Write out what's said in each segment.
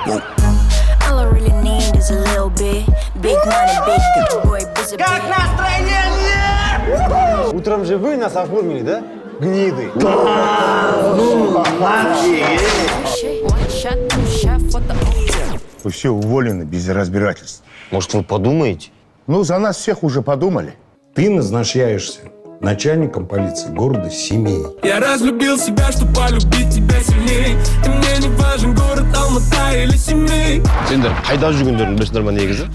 All I really need is a little bit. Big money, big boy, busy. Как настроение? Утром же вы нас оформили, да? Гниды. Вы все уволены без разбирательств. Может, вы подумаете? Ну, за нас всех уже подумали. Ты назначаешься начальником полиции города Семей. Я разлюбил себя, чтобы полюбить тебя сильней. И мне не важен город Алмата или Семей. Сендер, қайда жүргендерін білесіңдер ма негізі?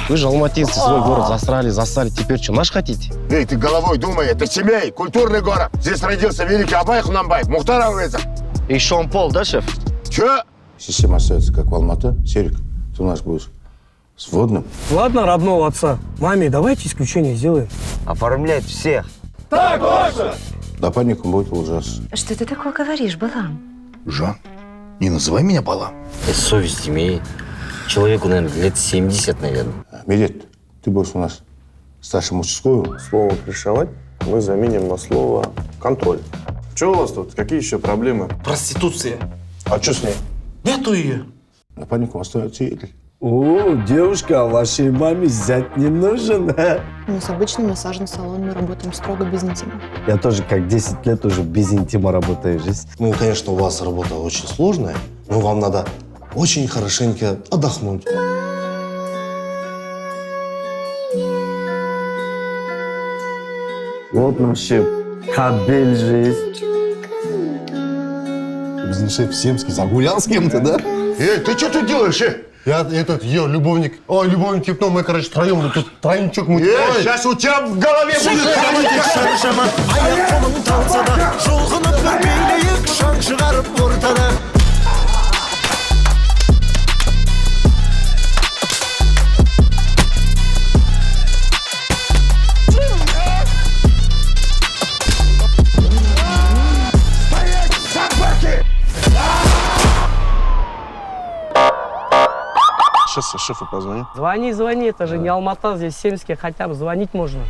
Вы же алматинцы, свой город засрали. Теперь что, наш хотите? Эй, ты головой думай, это Семей, культурный город. Здесь родился великий Абай Хунанбаев, Мухтар Ауэзов. И Шон Пол, да, шеф? Че? Система остается как в Алматы. Серик, ты у нас будешь сводным. Ладно, родного отца. Маме, давайте исключение сделаем. Оформлять всех. Нападником будет ужас. Что ты такое говоришь, Балам? Жан, не называй меня Балам. Это совесть имеет. Человеку, наверное, лет 70, наверное. Медет, ты будешь у нас старшим участковым. Слово «крышевать» мы заменим на слово «контроль». Что у вас тут? Какие еще проблемы? Проституция. А что с ней? Нету ее. Нападником остается Игорь. О, девушка, а вашей маме зять не нужен, а? У нас обычный массажный салон, мы работаем строго без интима. Я тоже как 10 лет уже без интима работаю здесь. Ну, конечно, у вас работа очень сложная, но вам надо очень хорошенько отдохнуть. Вот вообще кабель жизнь. Бизнес-шеф Семский загулял с кем-то, да? Эй, ты что тут делаешь, Я ее любовник. Ой, любовник Типно, мы, короче, втроем тут тройничок мы. Сейчас у тебя в голове Сейчас я шефу позвоню. Звони, это же не Алмата, здесь Семский, хотя бы звонить можно.